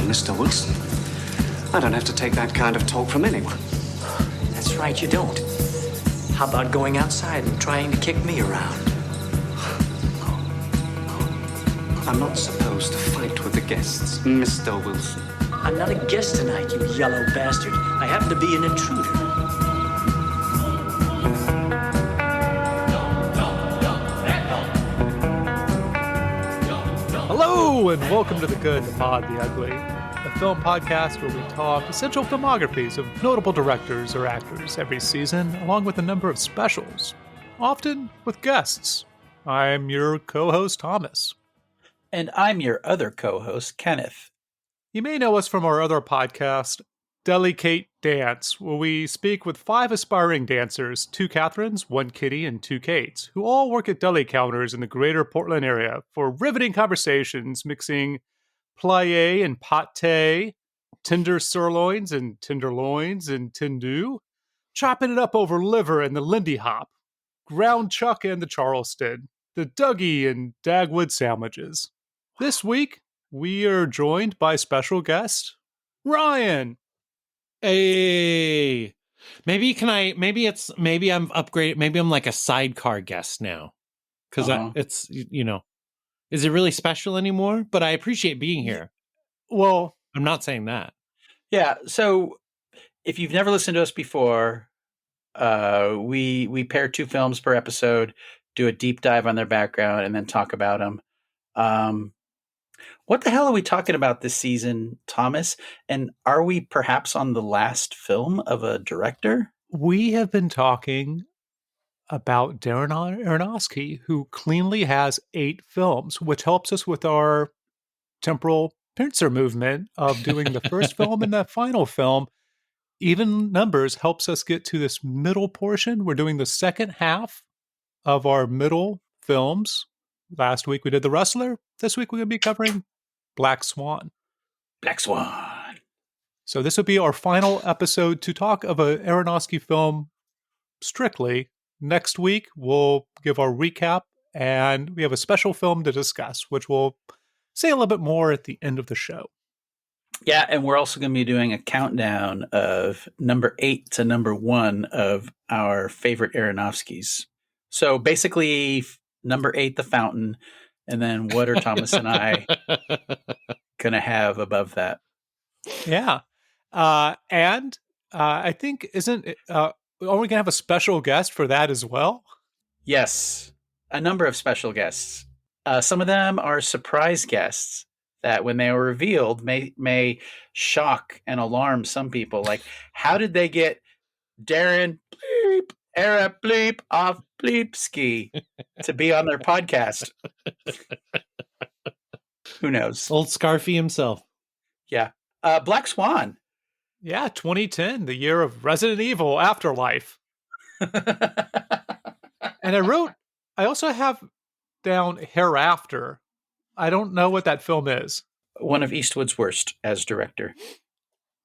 Mr. Wilson. I don't have to take that kind of talk from anyone. That's right, you don't. How about going outside and trying to kick me around? I'm not supposed to fight with the guests, Mr. Wilson. I'm not a guest tonight, you yellow bastard. I happen to be an intruder. Hello, and welcome to The Good, the Pod, the Ugly, a film podcast where we talk essential filmographies of notable directors or actors every season, along with a number of specials, often with guests. I'm your co-host, Thomas. And I'm your other co-host, Kenneth. You may know us from our other podcast, Delicate Dance, where we speak with 5 aspiring dancers, 2 Catherines, 1 Kitty, and 2 Kates, who all work at deli counters in the greater Portland area for riveting conversations mixing plie and pate, tender sirloins and tenderloins and tendu, chopping it up over liver and the Lindy Hop, ground chuck and the Charleston, the Dougie and Dagwood sandwiches. This week, we are joined by special guest, Ryan. Hey, maybe I'm upgraded. Maybe I'm like a sidecar guest now. Cause it's, is it really special anymore? But I appreciate being here. Well, I'm not saying that. Yeah. So if you've never listened to us before, we pair 2 films per episode, do a deep dive on their background, and then talk about them. What the hell are we talking about this season, Thomas? And are we perhaps on the last film of a director? We have been talking about Darren Aronofsky, who cleanly has 8 films, which helps us with our temporal pincer movement of doing the first film and the final film. Even numbers helps us get to this middle portion. We're doing the second half of our middle films. Last week we did The Wrestler. This week we're going to be covering Black Swan. Black Swan. So this will be our final episode to talk of an Aronofsky film strictly. Next week we'll give our recap, and we have a special film to discuss, which we'll say a little bit more at the end of the show. Yeah, and we're also going to be doing a countdown of number 8 to number 1 of our favorite Aronofskys. So basically, number 8, The Fountain, and then what are Thomas and I going to have above that? Yeah. And I think, are we going to have a special guest for that as well? Yes, a number of special guests. Some of them are surprise guests that when they are revealed may shock and alarm some people. Like, how did they get Darren bleep, era bleep off bleepski to be on their podcast? Who knows? Old Scarfy himself. Yeah. Black Swan. Yeah, 2010, the year of Resident Evil Afterlife. And I also have down Hereafter. I don't know what that film is. One of Eastwood's worst as director.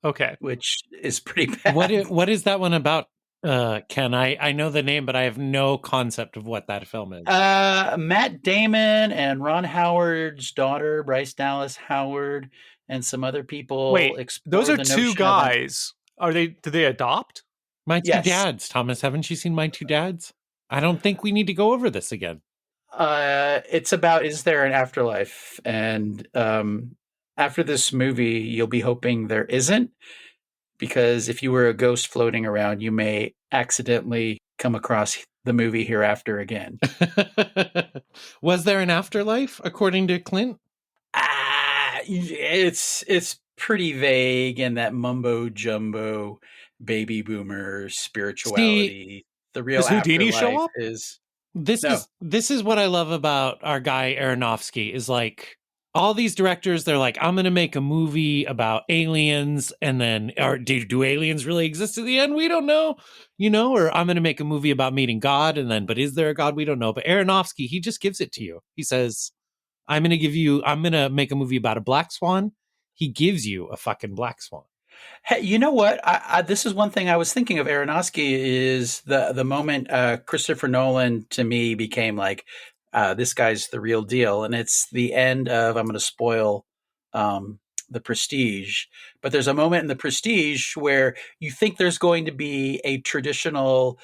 Okay. Which is pretty bad. What is that one about, Ken? I know the name, but I have no concept of what that film is. Matt Damon and Ron Howard's daughter, Bryce Dallas Howard, and some other people. Wait, those are 2 guys. Did they adopt? My Two Dads, Thomas. Haven't you seen My Two Dads? I don't think we need to go over this again. It's about, is there an afterlife? And after this movie, you'll be hoping there isn't, because if you were a ghost floating around, you may accidentally come across the movie Hereafter again. Was there an afterlife, according to Clint? It's pretty vague, and that mumbo jumbo baby boomer spirituality. The real does Houdini afterlife show up? This is what I love about our guy Aronofsky, is like all these directors, they're like, I'm going to make a movie about aliens, and then, or do aliens really exist at the end? We don't know, or I'm going to make a movie about meeting God, and then, but is there a God? We don't know. But Aronofsky, he just gives it to you. He says, I'm going to make a movie about a black swan. He gives you a fucking black swan. Hey, you know what? This is one thing I was thinking of Aronofsky is the moment Christopher Nolan to me became like, this guy's the real deal. And it's the end of, I'm going to spoil The Prestige, but there's a moment in The Prestige where you think there's going to be a traditional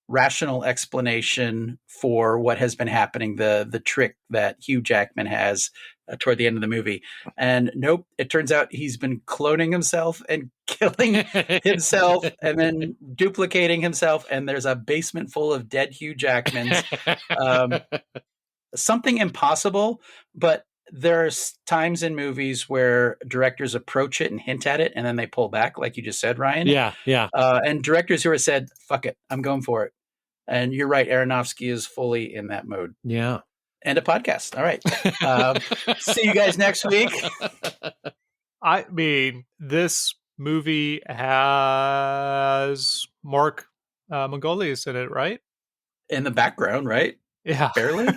rational explanation for what has been happening, the trick that Hugh Jackman has toward the end of the movie. And nope, it turns out he's been cloning himself and killing himself and then duplicating himself, and there's a basement full of dead Hugh Jackmans. Something impossible, but there's times in movies where directors approach it and hint at it, and then they pull back, like you just said, Ryan. Yeah. And directors who have said, fuck it, I'm going for it. And you're right, Aronofsky is fully in that mode. Yeah. And a podcast. All right. See you guys next week. I mean, this movie has Mark Margolis in it, right? In the background, right? Yeah. Barely?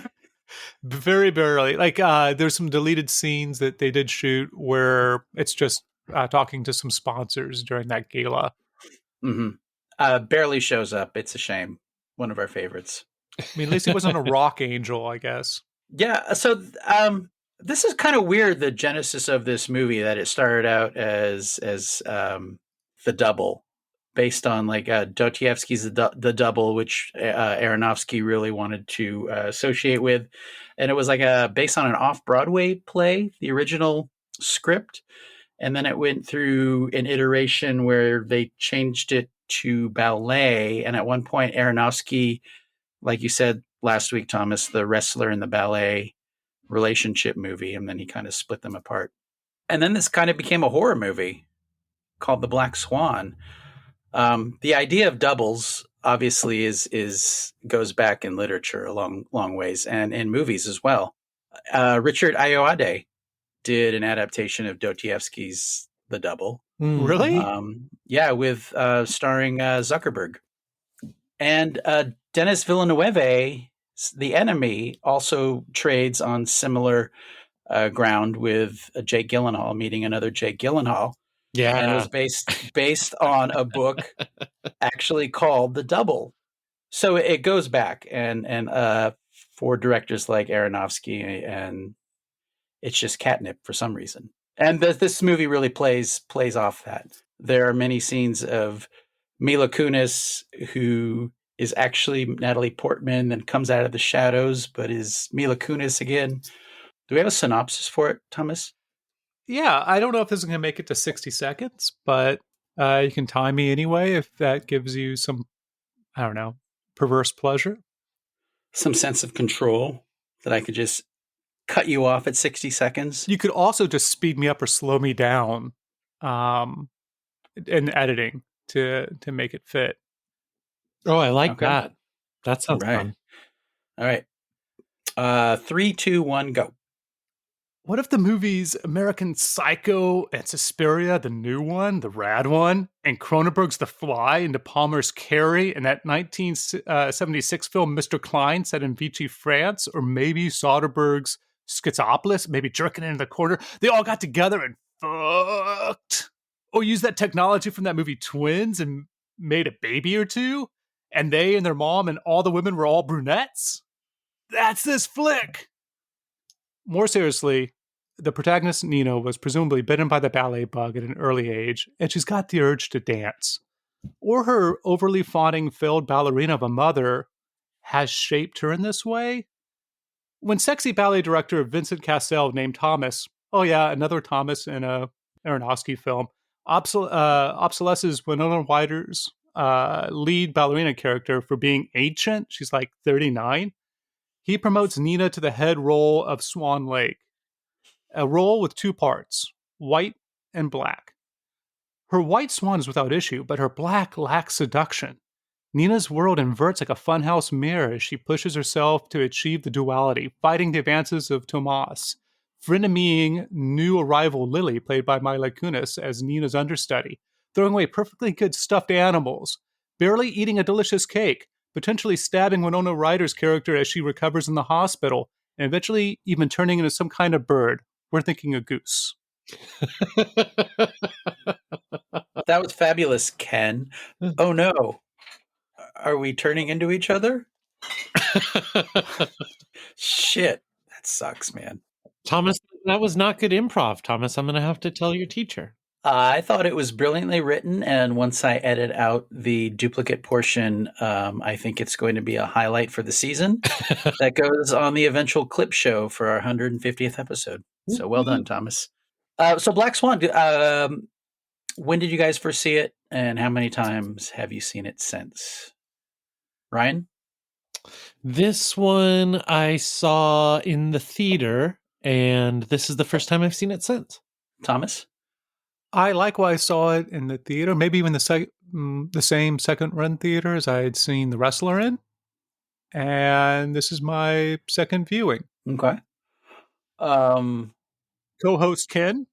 Very barely. Like, there's some deleted scenes that they did shoot where it's just talking to some sponsors during that gala. Mm-hmm. Barely shows up. It's a shame. One of our favorites. I mean, at least he wasn't a rock angel, I guess. Yeah. So this is kind of weird, the genesis of this movie, that it started out as The Double, based on like Dostoevsky's the Double, which Aronofsky really wanted to associate with. And it was like based on an off-Broadway play, the original script. And then it went through an iteration where they changed it to ballet. And at one point, Aronofsky, like you said last week, Thomas, the wrestler and the ballet relationship movie, and then he kind of split them apart. And then this kind of became a horror movie called The Black Swan. The idea of doubles obviously is goes back in literature a long ways, and in movies as well. Richard Ayoade did an adaptation of Dostoevsky's The Double. Really? Yeah, with starring Zuckerberg. And Denis Villeneuve, The Enemy, also trades on similar ground with Jake Gyllenhaal meeting another Jake Gyllenhaal. Yeah. And it was based on a book actually called The Double. So it goes back, and for directors like Aronofsky, and it's just catnip for some reason. And this movie really plays off that. There are many scenes of Mila Kunis, who is actually Natalie Portman and comes out of the shadows, but is Mila Kunis again. Do we have a synopsis for it, Thomas? Yeah, I don't know if this is going to make it to 60 seconds, but you can time me anyway if that gives you some, I don't know, perverse pleasure. Some sense of control that I could just cut you off at 60 seconds. You could also just speed me up or slow me down in editing to make it fit. Oh, I like that. That sounds fun. All right. 3, 2, 1, go. What if the movies American Psycho and Suspiria, the new one, the rad one, and Cronenberg's The Fly and De Palma's Carrie, and that 1976 film Mr. Klein set in Vichy, France, or maybe Soderbergh's Schizopolis, maybe jerking in the corner, they all got together and fucked? Or use that technology from that movie Twins and made a baby or two, and they and their mom and all the women were all brunettes? That's this flick! More seriously, the protagonist, Nina, was presumably bitten by the ballet bug at an early age, and she's got the urge to dance. Or her overly fawning failed ballerina of a mother has shaped her in this way. When sexy ballet director Vincent Cassel named Thomas, oh yeah, another Thomas in a Aronofsky film, obsolesces Winona Ryder's lead ballerina character for being ancient, she's like 39, he promotes Nina to the head role of Swan Lake, a role with two parts, white and black. Her white swan is without issue, but her black lacks seduction. Nina's world inverts like a funhouse mirror as she pushes herself to achieve the duality, fighting the advances of Tomas, frenemying new arrival Lily, played by Mila Kunis, as Nina's understudy, throwing away perfectly good stuffed animals, barely eating a delicious cake, potentially stabbing Winona Ryder's character as she recovers in the hospital, and eventually even turning into some kind of bird. We're thinking a goose. That was fabulous, Ken. Oh no. Are we turning into each other? Shit. That sucks, man. Thomas, That was not good improv, Thomas. I'm going to have to tell your teacher. I thought it was brilliantly written, and once I edit out the duplicate portion, I think it's going to be a highlight for the season that goes on the eventual clip show for our 150th episode. So well done, Thomas. So Black Swan, when did you guys first see it, and how many times have you seen it since? Ryan? This one I saw in the theater, and this is the first time I've seen it since. Thomas? I likewise saw it in the theater, maybe even the same second run theater as I had seen The Wrestler in. And this is my second viewing. Okay. Co-host Ken?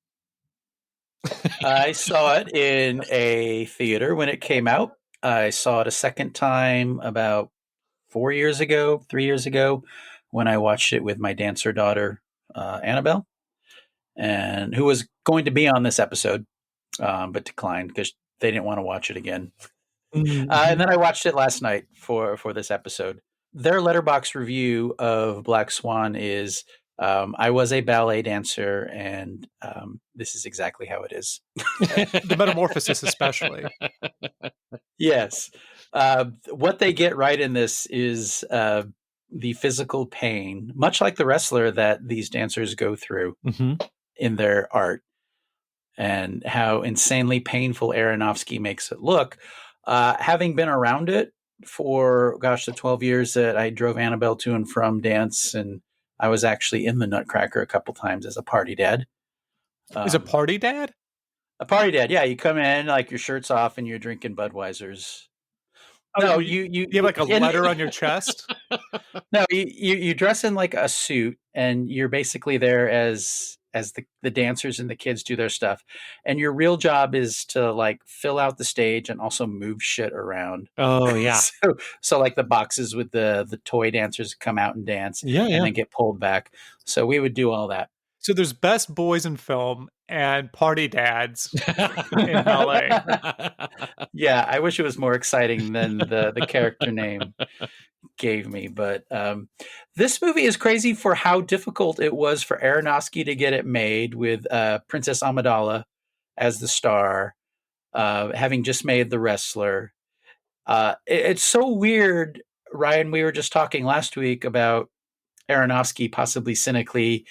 I saw it in a theater when it came out. I saw it a second time about 3 years ago, when I watched it with my dancer daughter, Annabelle, and who was going to be on this episode, but declined because they didn't want to watch it again. Mm-hmm. And then I watched it last night for this episode. Their Letterboxd review of Black Swan is, I was a ballet dancer, and this is exactly how it is. The metamorphosis especially. Yes. What they get right in this is the physical pain, much like The Wrestler, that these dancers go through in their art, and how insanely painful Aronofsky makes it look. Having been around it for, the 12 years that I drove Annabelle to and from dance, and I was actually in the Nutcracker a couple times as a party dad. Is a party dad? A party dad, yeah. You come in, like, your shirt's off and you're drinking Budweisers. No, you have like a letter on your chest? No, you dress in like a suit, and you're basically there as the dancers and the kids do their stuff. And your real job is to like fill out the stage and also move shit around. Oh yeah. So like the boxes with the toy dancers come out and dance and then get pulled back. So we would do all that. So there's best boys in film and party dads in ballet. Yeah, I wish it was more exciting than the character name gave me. But this movie is crazy for how difficult it was for Aronofsky to get it made, with Princess Amidala as the star, having just made The Wrestler. It's so weird, Ryan. We were just talking last week about Aronofsky possibly cynically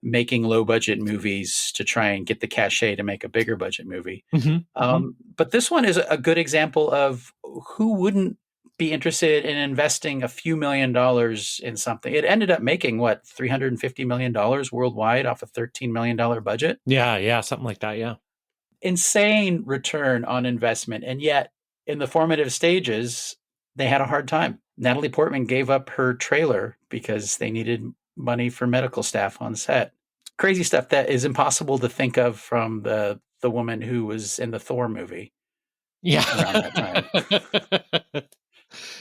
making low budget movies to try and get the cachet to make a bigger budget movie. But this one is a good example of who wouldn't be interested in investing a few $1 million in something. It ended up making $350 million worldwide off a $13 million budget. Yeah, something like that. Yeah. Insane return on investment. And yet in the formative stages, they had a hard time. Natalie Portman gave up her trailer because they needed money for medical staff on set. Crazy stuff that is impossible to think of from the woman who was in the Thor movie. Yeah. Around that time.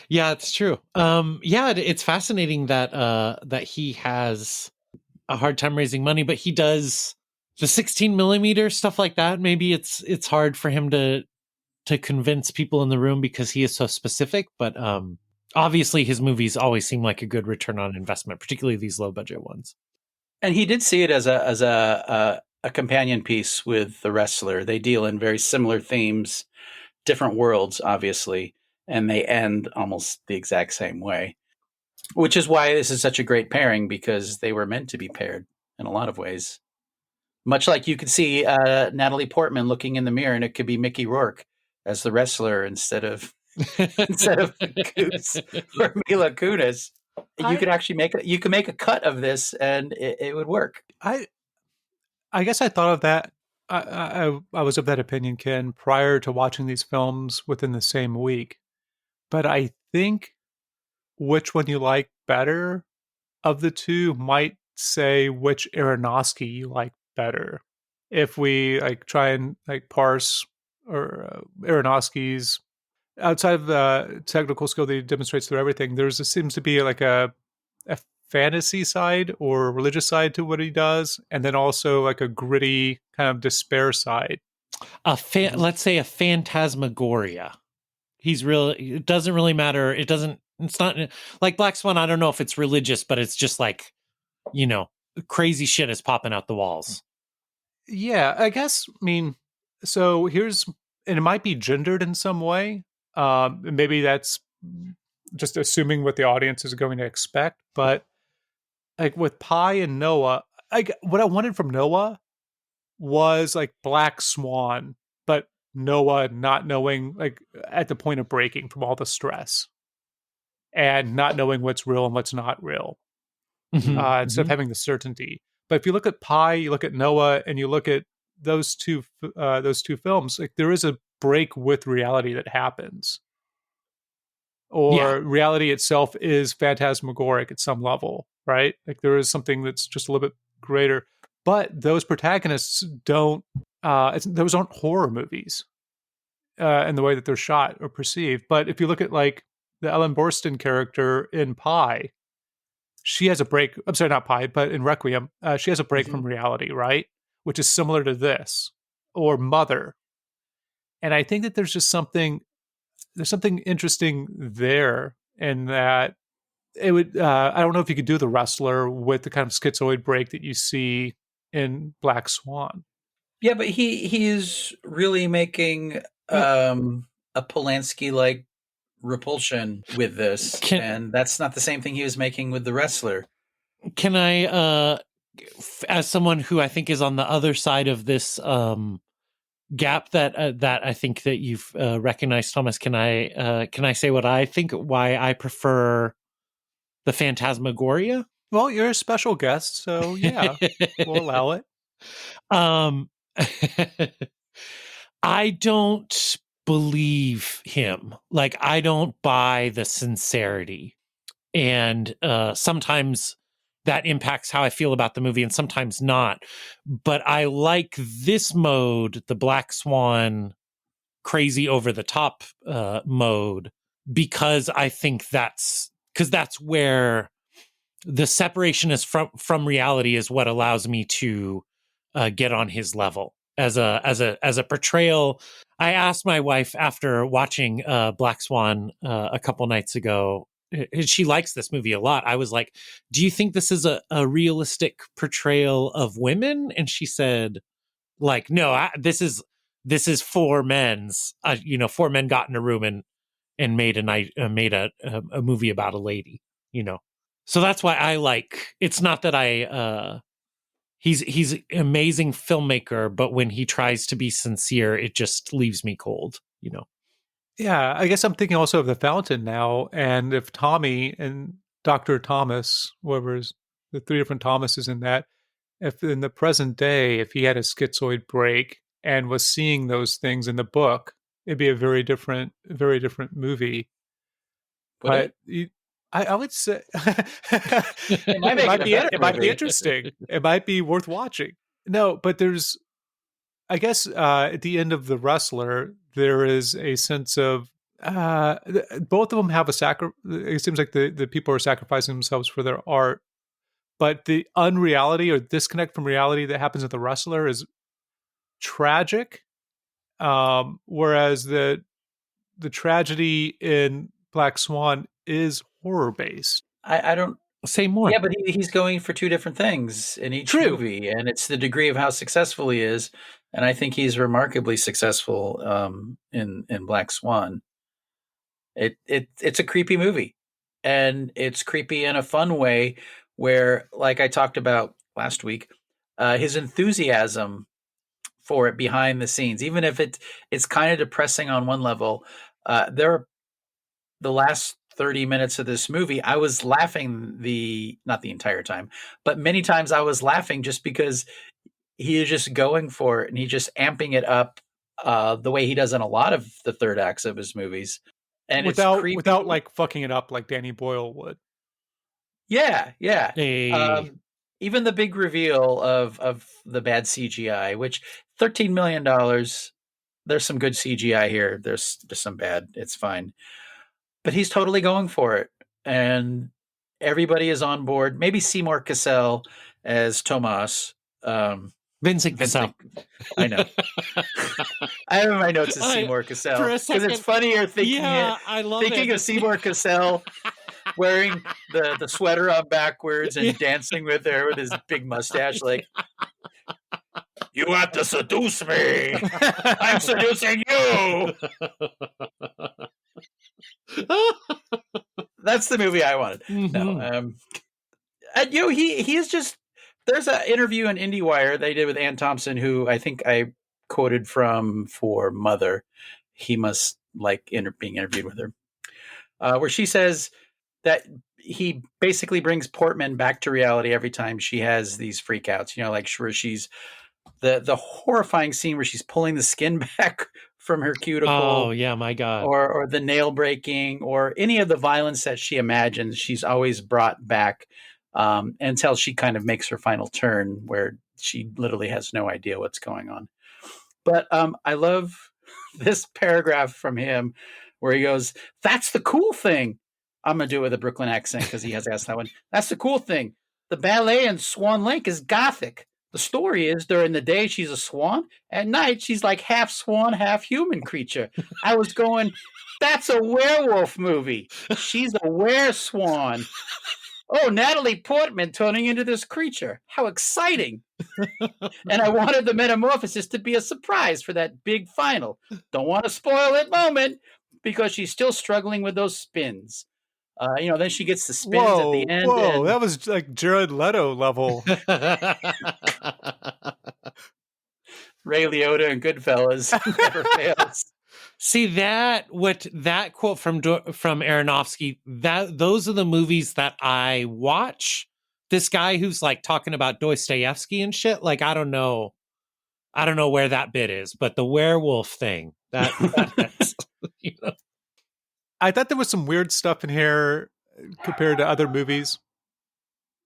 Yeah, it's true. It's fascinating that he has a hard time raising money, but he does the 16 millimeter stuff like that. Maybe it's hard for him to convince people in the room because he is so specific, but obviously his movies always seem like a good return on investment, particularly these low budget ones. And he did see it as a companion piece with The Wrestler. They deal in very similar themes, different worlds, obviously, and they end almost the exact same way, which is why this is such a great pairing, because they were meant to be paired in a lot of ways. Much like you could see Natalie Portman looking in the mirror, and it could be Mickey Rourke as the wrestler instead of Goose or Mila Kunis. You could actually make a cut of this, and it would work. I guess I thought of that. I was of that opinion, Ken, prior to watching these films within the same week. But I think which one you like better of the two might say which Aronofsky you like better. If we try and parse or Aronofsky's, outside of the technical skill that he demonstrates through everything, seems to be a fantasy side or religious side to what he does, and then also a gritty kind of despair side. Let's say a phantasmagoria. It doesn't really matter. It's not like Black Swan. I don't know if it's religious, but it's just crazy shit is popping out the walls. Yeah, I guess, I mean, so here's, and it might be gendered in some way. Maybe that's just assuming what the audience is going to expect. But like with Pi and Noah, what I wanted from Noah was like Black Swan, but Noah not knowing, like at the point of breaking from all the stress and not knowing what's real and what's not real, instead of having the certainty. But if you look at Pi, you look at Noah, and you look at those two films, like there is a break with reality that happens, or reality itself is phantasmagoric at some level, right? Like there is something that's just a little bit greater. But those protagonists don't. Those aren't horror movies in the way that they're shot or perceived. But if you look at like the Ellen Burstyn character in Pi, she has a break. I'm sorry, not Pi, but in Requiem, she has a break from reality, right? Which is similar to this, or Mother. And I think that there's something interesting there, in that it would. I don't know if you could do The Wrestler with the kind of schizoid break that you see in Black Swan. Yeah, but he is really making a Polanski-like repulsion with this, and that's not the same thing he was making with The Wrestler. Can I, as someone who I think is on the other side of this gap that I think that you've recognized, Thomas, can I say what I think, why I prefer the Phantasmagoria? Well, you're a special guest, so yeah, we'll allow it. I don't believe him. Like, I don't buy the sincerity. And sometimes that impacts how I feel about the movie, and sometimes not. But I like this mode, the Black Swan, crazy over the top mode, because I think that's where the separation is from reality is what allows me to get on his level as a portrayal. I asked my wife after watching Black Swan a couple nights ago, and she likes this movie a lot. I was like, do you think this is a realistic portrayal of women? And she said, like, no, this is four men's, four men got in a room and made a movie about a lady, So that's why I like, it's not that he's an amazing filmmaker, but when he tries to be sincere, it just leaves me cold, Yeah, I guess I'm thinking also of The Fountain now, and if Tommy and Dr. Thomas, whoever's the three different Thomases in that, if in the present day, if he had a schizoid break and was seeing those things in the book, it'd be a very different movie. But I would say it might be interesting. It might be worth watching. No, but there's, I guess, at the end of The Wrestler, there is a sense of both of them have it seems like the people are sacrificing themselves for their art, but the unreality or disconnect from reality that happens at The Wrestler is tragic, whereas the tragedy in Black Swan is horror based. I don't say more. Yeah, but he's going for two different things in each movie, and it's the degree of how successful he is. And I think he's remarkably successful in Black Swan. It's a creepy movie, and it's creepy in a fun way where, like I talked about last week, his enthusiasm for it behind the scenes, even if it's kind of depressing on one level, the last 30 minutes of this movie, I was laughing not the entire time, but many times I was laughing just because he is just going for it, and he's just amping it up the way he does in a lot of the third acts of his movies. And without like fucking it up like Danny Boyle would. Yeah. Hey. Even the big reveal of the bad CGI, which $13 million, there's some good CGI here. There's some bad. It's fine. But he's totally going for it. And everybody is on board. Maybe Seymour Cassel as Tomas. Vincent Cassel. I know. I have my notes as Seymour Cassel because it's funnier thinking I love thinking of Seymour Cassel wearing the sweater up backwards and dancing with her with his big mustache, like, you have to seduce me. I'm seducing you. That's the movie I wanted. No, and he is just. There's an interview in IndieWire they did with Ann Thompson, who I think I quoted from for Mother. He must like being interviewed with her, where she says that he basically brings Portman back to reality every time she has these freakouts. Like where she's the horrifying scene where she's pulling the skin back from her cuticle. Oh yeah, my God. Or the nail breaking or any of the violence that she imagines, she's always brought back until she kind of makes her final turn where she literally has no idea what's going on. But I love this paragraph from him where he goes, "That's the cool thing." I'm going to do it with a Brooklyn accent because he has asked that one. "That's the cool thing. The ballet in Swan Lake is gothic. The story is during the day she's a swan. At night she's like half swan, half human creature. I was going, that's a werewolf movie. She's a were-swan. Oh, Natalie Portman turning into this creature. How exciting." And I wanted the metamorphosis to be a surprise for that big final. Don't want to spoil that moment because she's still struggling with those spins. Then she gets the spins at the end. Whoa, that was like Jared Leto level. Ray Liotta and Goodfellas never fails. See that quote from Aronofsky, those are the movies that I watch. This guy who's like talking about Dostoevsky and shit, like I don't know where that bit is, but the werewolf thing, that's, I thought there was some weird stuff in here compared to other movies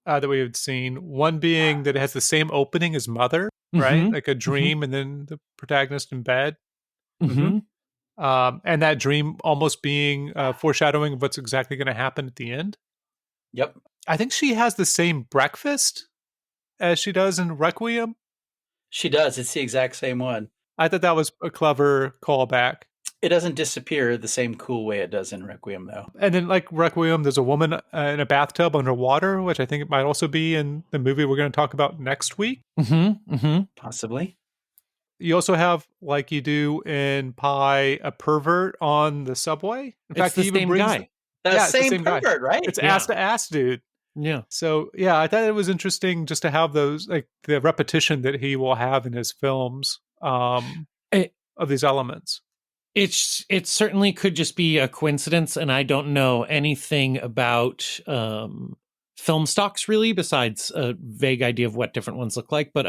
that we had seen. One being that it has the same opening as Mother, right? Mm-hmm. Like a dream and then the protagonist in bed. Mm-hmm. And that dream almost being foreshadowing of what's exactly going to happen at the end. Yep. I think she has the same breakfast as she does in Requiem. She does. It's the exact same one. I thought that was a clever callback. It doesn't disappear the same cool way it does in Requiem, though. And then, like Requiem, there's a woman in a bathtub underwater, which I think it might also be in the movie we're going to talk about next week. Mm-hmm. Mm-hmm. Possibly. You also have, like you do in Pi, a pervert on the subway. In It's the same guy. The same pervert, right? It's ass to ass, dude. Yeah. So, yeah, I thought it was interesting just to have those, like the repetition that he will have in his films of these elements. It certainly could just be a coincidence, and I don't know anything about film stocks really, besides a vague idea of what different ones look like. But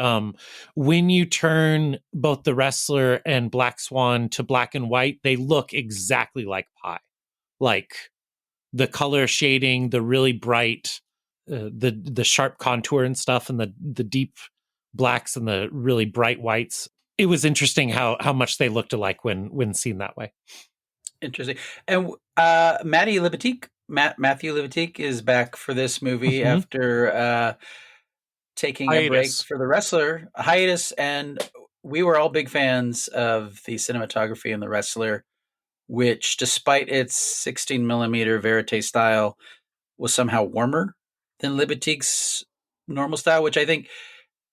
when you turn both The Wrestler and Black Swan to black and white, they look exactly like Pi. Like the color shading, the really bright, the sharp contour and stuff, and the deep blacks and the really bright whites. It was interesting how much they looked alike when seen that way. Interesting. And Matthew Libatique is back for this movie after taking a break for The Wrestler, a hiatus. And we were all big fans of the cinematography in The Wrestler, which, despite its 16 millimeter verite style, was somehow warmer than Libatique's normal style, which I think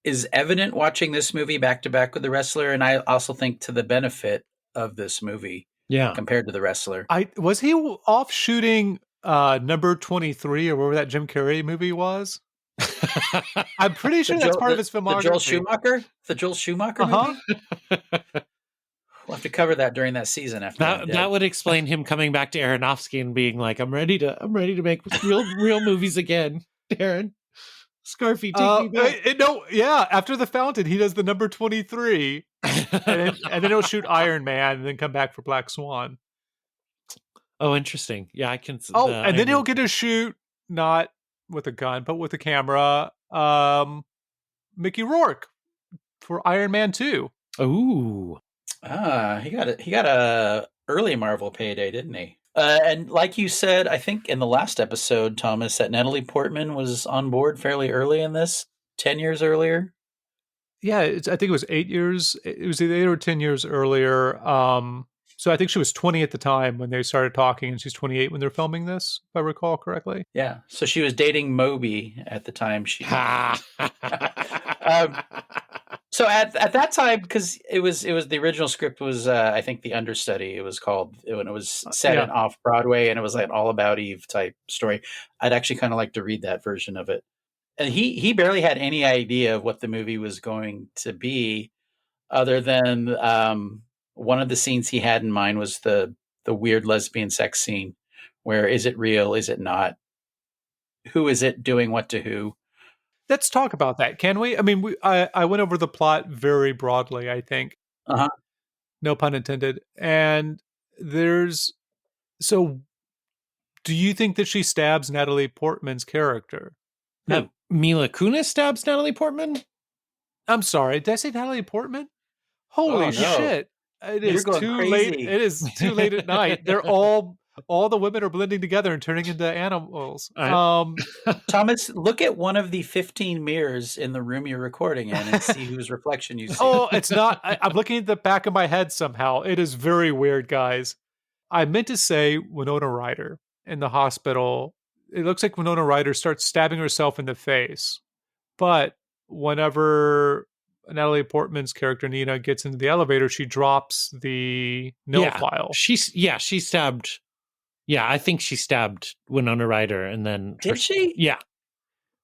is evident watching this movie back to back with The Wrestler, and I also think to the benefit of this movie, compared to The Wrestler. Was he off shooting number 23 or whatever that Jim Carrey movie was? I'm pretty sure that's part of his filmography. The Joel Schumacher movie. We'll have to cover that during that season. After that would explain him coming back to Aronofsky and being like, "I'm ready to make real movies again, Darren." Scarfy, take me back. After The Fountain, he does the number 23. and then he'll shoot Iron Man and then come back for Black Swan. Oh, interesting. Yeah, I can. And then he'll get to shoot, not with a gun, but with a camera, Mickey Rourke for Iron Man 2. Ooh. He got a early Marvel payday, didn't he? And like you said, I think in the last episode, Thomas, that Natalie Portman was on board fairly early in this, 10 years earlier. Yeah, I think it was 8 years. It was either 8 or 10 years earlier. So I think she was 20 at the time when they started talking, and she's 28 when they're filming this, if I recall correctly. Yeah. So she was dating Moby at the time. So at that time, because it was the original script was I think The Understudy. It was called when it was set in off Broadway, and it was like an All About Eve type story. I'd actually kind of like to read that version of it. And he barely had any idea of what the movie was going to be, other than one of the scenes he had in mind was the weird lesbian sex scene, where is it real, is it not? Who is it doing what to who? Let's talk about that, can we? I mean, I went over the plot very broadly, I think. Uh-huh. No pun intended. And so do you think that she stabs Natalie Portman's character? Mila Kunis stabs Natalie Portman? I'm sorry, did I say Natalie Portman? Holy shit. It is too late. It is too late at night. They're all the women are blending together and turning into animals. Thomas, look at one of the 15 mirrors in the room you're recording in and see whose reflection you see. Oh, it's not. I'm looking at the back of my head somehow. It is very weird, guys. I meant to say Winona Ryder in the hospital. It looks like Winona Ryder starts stabbing herself in the face. But whenever Natalie Portman's character, Nina, gets into the elevator, she drops the nail file. She stabbed. Yeah, I think she stabbed Winona Ryder, and then did she? Yeah.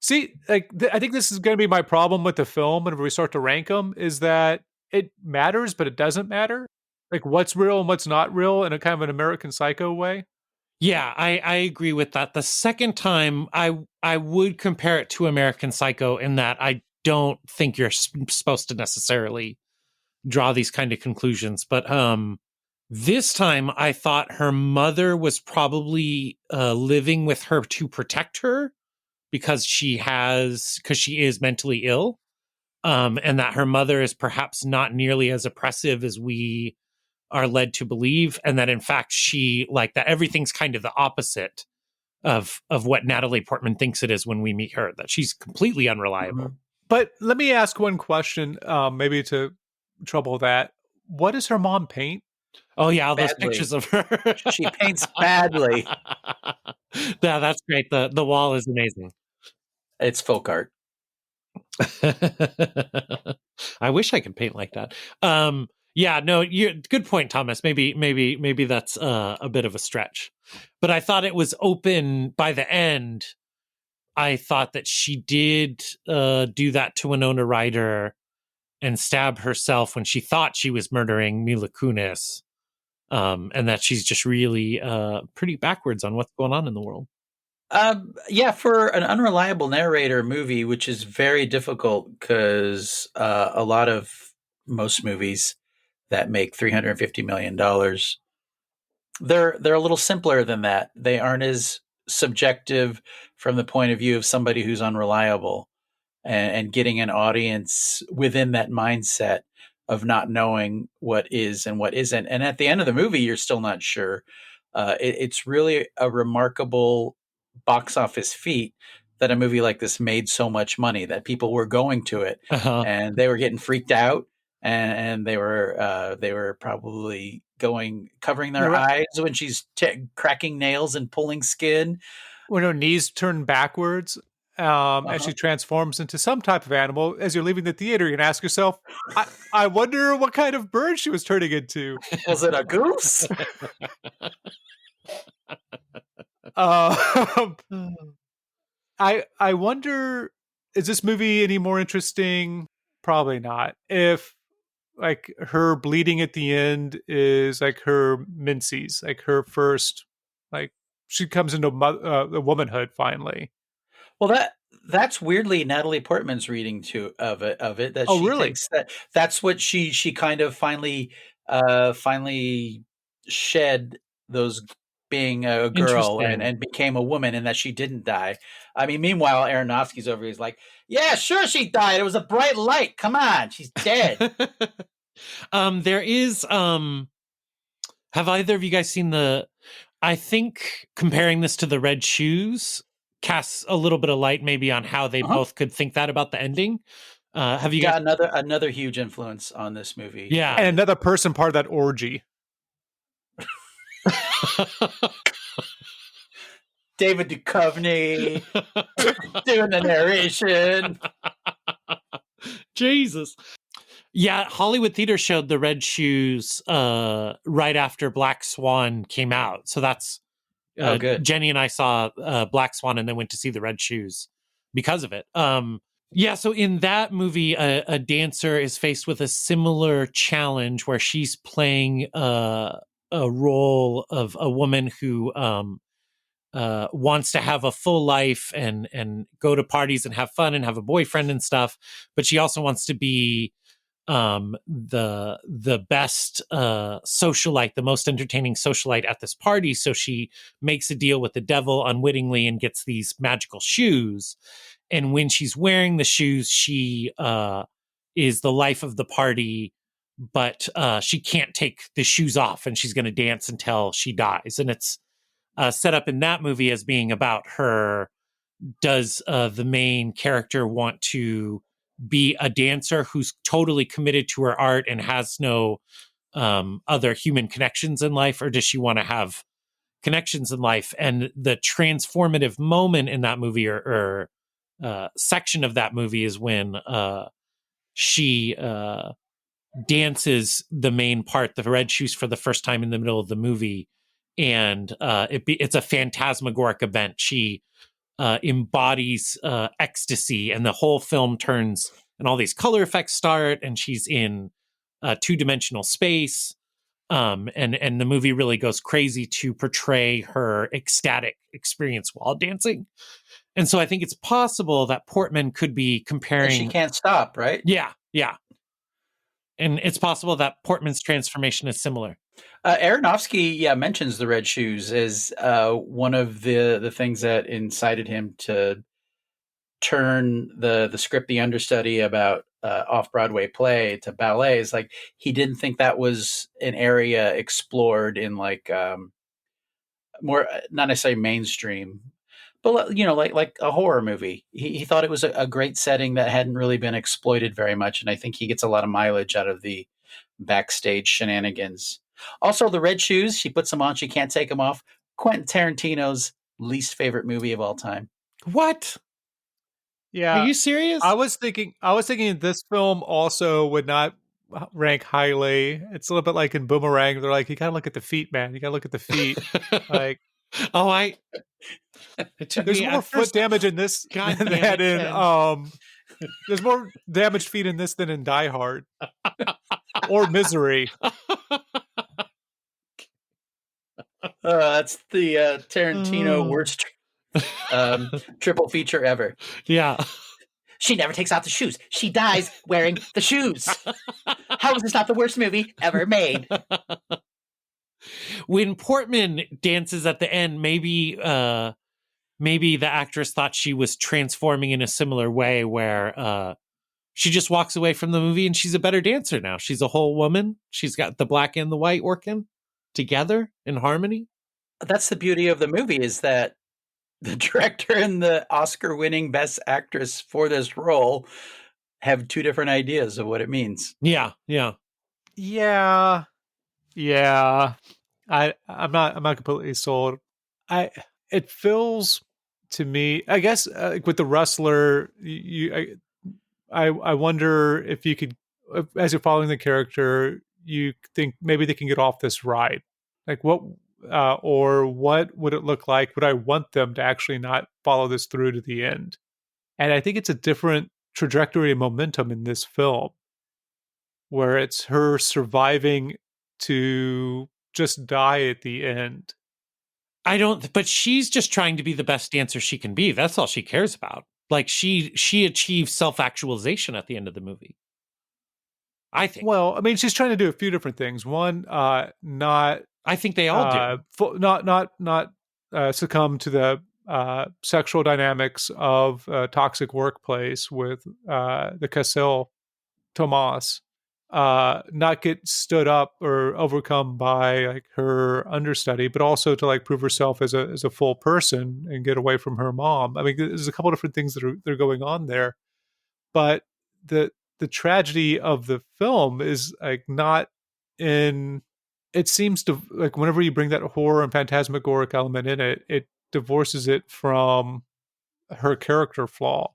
See, like I think this is going to be my problem with the film. Whenever we start to rank them, is that it matters, but it doesn't matter. Like what's real and what's not real in a kind of an American Psycho way. Yeah, I agree with that. The second time, I would compare it to American Psycho in that I don't think you're supposed to necessarily draw these kind of conclusions, but this time I thought her mother was probably living with her to protect her because she is mentally ill, and that her mother is perhaps not nearly as oppressive as we are led to believe, and that in fact that everything's kind of the opposite of what Natalie Portman thinks it is when we meet her, that she's completely unreliable. Mm-hmm. But let me ask one question, maybe to trouble that. What does her mom paint? Oh yeah, all those pictures of her. She paints badly. Yeah, that's great. The wall is amazing. It's folk art. I wish I could paint like that. Yeah, no, good point, Thomas. Maybe that's a bit of a stretch. But I thought it was open by the end. I thought that she did do that to Winona Ryder and stab herself when she thought she was murdering Mila Kunis. And that she's just really pretty backwards on what's going on in the world. Yeah, for an unreliable narrator movie, which is very difficult because most movies that make $350 million, they're a little simpler than that. They aren't as subjective from the point of view of somebody who's unreliable and getting an audience within that mindset of not knowing what is and what isn't. And at the end of the movie, you're still not sure. It's really a remarkable box office feat that a movie like this made so much money, that people were going to it and they were getting freaked out, and they were probably covering their eyes when she's cracking nails and pulling skin. When her knees turn backwards, as she transforms into some type of animal. As you're leaving the theater, you can ask yourself, I wonder what kind of bird she was turning into. Was it a goose? I wonder, is this movie any more interesting? Probably not. If like her bleeding at the end is like her menses, like her first, like she comes into womanhood finally. Well, that's weirdly Natalie Portman's reading of it. That she really? thinks that's what she kind of finally shed those being a girl and became a woman, and that she didn't die. I mean, meanwhile, Aronofsky's over here. He's like, yeah, sure she died. It was a bright light. Come on, she's dead. There is. Have either of you guys seen I think comparing this to The Red Shoes casts a little bit of light maybe on how they both could think that about the ending. Have you got another huge influence on this movie? Yeah, and another person part of that orgy. David Duchovny doing the narration. Jesus. Yeah, Hollywood Theater showed The Red Shoes right after Black Swan came out. So that's Good. Jenny and I saw Black Swan and then went to see The Red Shoes because of it. Yeah, so in that movie, a dancer is faced with a similar challenge where she's playing a role of a woman who wants to have a full life and go to parties and have fun and have a boyfriend and stuff, but she also wants to be the best socialite, the most entertaining socialite at this party. So she makes a deal with the devil unwittingly and gets these magical shoes. And when she's wearing the shoes, she is the life of the party, but she can't take the shoes off, and she's going to dance until she dies. And it's set up in that movie as being about her. Does the main character want to be a dancer who's totally committed to her art and has no other human connections in life, or does she want to have connections in life? And the transformative moment in that movie or section of that movie is when she dances the main part, the Red Shoes, for the first time in the middle of the movie, and it's a phantasmagoric event. She embodies ecstasy, and the whole film turns, and all these color effects start, and she's in two-dimensional space, and the movie really goes crazy to portray her ecstatic experience while dancing. And so I think it's possible that Portman could be comparing. And she can't stop, right? Yeah. And it's possible that Portman's transformation is similar. Aronofsky, mentions The Red Shoes as one of the things that incited him to turn the script, The Understudy, about off-Broadway play to ballet. Is like he didn't think that was an area explored in like more, not necessarily mainstream, but like a horror movie. He thought it was a great setting that hadn't really been exploited very much, and I think he gets a lot of mileage out of the backstage shenanigans. Also, The Red Shoes, she puts them on, she can't take them off. Quentin Tarantino's least favorite movie of all time. What? Yeah. Are you serious? I was thinking this film also would not rank highly. It's a little bit like in Boomerang. They're like, you gotta look at the feet, man. You gotta look at the feet. Like, there's more foot damage in this than in there's more damaged feet in this than in Die Hard or Misery. That's the Tarantino worst triple feature ever. Yeah. She never takes off the shoes. She dies wearing the shoes. How is this not the worst movie ever made? When Portman dances at the end, maybe the actress thought she was transforming in a similar way, where she just walks away from the movie and she's a better dancer now. She's a whole woman. She's got the black and the white working together in harmony. That's the beauty of the movie, is that the director and the Oscar-winning Best Actress for this role have two different ideas of what it means. Yeah. I'm not completely sold. It feels to me, I guess, with the wrestler, I wonder if you could, as you're following the character, you think maybe they can get off this ride. Like what would it look like? Would I want them to actually not follow this through to the end? And I think it's a different trajectory and momentum in this film, where it's her surviving to just die at the end. But she's just trying to be the best dancer she can be. That's all she cares about. Like she achieves self-actualization at the end of the movie, I think. Well, I mean, she's trying to do a few different things. One, I think they all do. Not succumb to the sexual dynamics of a toxic workplace with the Cassel Tomas. Not get stood up or overcome by like her understudy, but also to like prove herself as a full person and get away from her mom. I mean, there's a couple different things that are going on there, but the tragedy of the film is like not in it seems to, like, whenever you bring that horror and phantasmagoric element in it, it divorces it from her character flaw,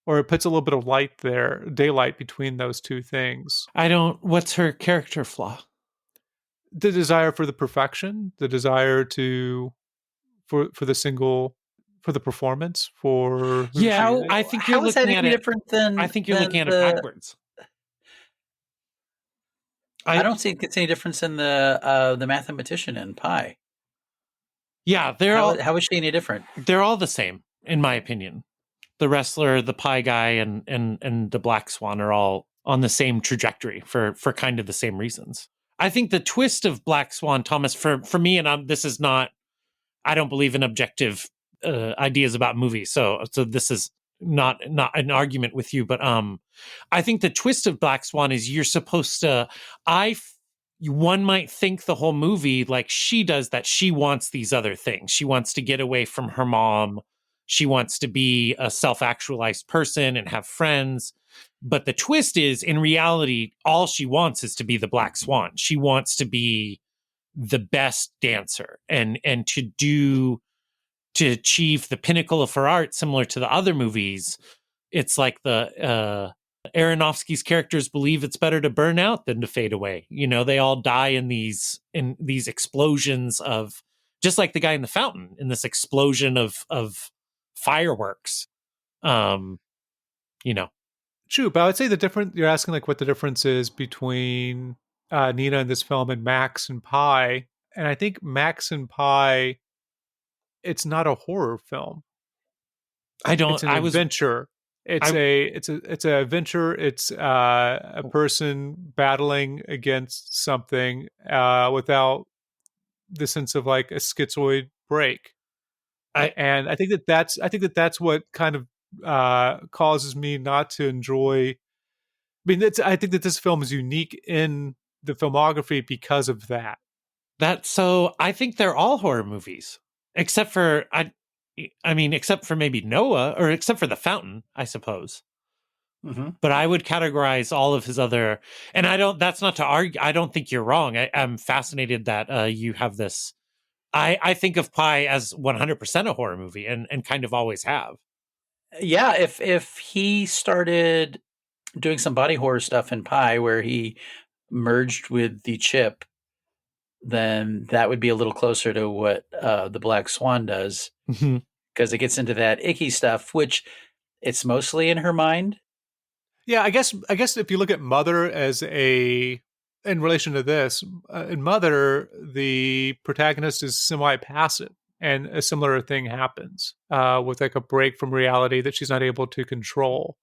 or it puts a little bit of daylight between those two things. What's her character flaw? The desire for the perfection, the desire for the performance, for who Yeah, she is. I think How you're is that looking at any it. different than? I think you're than looking at it the- backwards. I don't think it's any difference in the mathematician in Pi. Yeah, How is she any different? they're all the same, in my opinion. The wrestler, the pie guy, and the Black Swan are all on the same trajectory for kind of the same reasons. I think the twist of Black Swan, Thomas, for me, and this is not, I don't believe in objective ideas about movies, so this is not an argument with you, but I think the twist of Black Swan is you're supposed to, one might think the whole movie, like she does, that she wants these other things. She wants to get away from her mom. She wants to be a self-actualized person and have friends. But the twist is, in reality, all she wants is to be the Black Swan. She wants to be the best dancer and to achieve the pinnacle of her art, similar to the other movies. It's like the Aronofsky's characters believe it's better to burn out than to fade away. You know, they all die in these explosions of, just like the guy in the fountain, in this explosion of fireworks. You know. True, but I would say you're asking like what the difference is between Nina in this film and Max and Pi. And I think Max and Pi, it's not a horror film. It's an adventure. It's an adventure. It's a person battling against something without the sense of like a schizoid break. And I think that's what kind of causes me not to enjoy. I mean, I think that this film is unique in the filmography because of that. So I think they're all horror movies, except for except for maybe Noah, or except for The Fountain, I suppose. Mm-hmm. But I would categorize all of his other, and that's not to argue. I don't think you're wrong. I'm fascinated that you have this. I think of Pi as 100% a horror movie, and kind of always have. Yeah, if he started doing some body horror stuff in Pi, where he merged with the chip, then that would be a little closer to what the Black Swan does, because it gets into that icky stuff, which it's mostly in her mind. Yeah, I guess if you look at Mother in relation to this, in Mother, the protagonist is semi-passive, and a similar thing happens with like a break from reality that she's not able to control.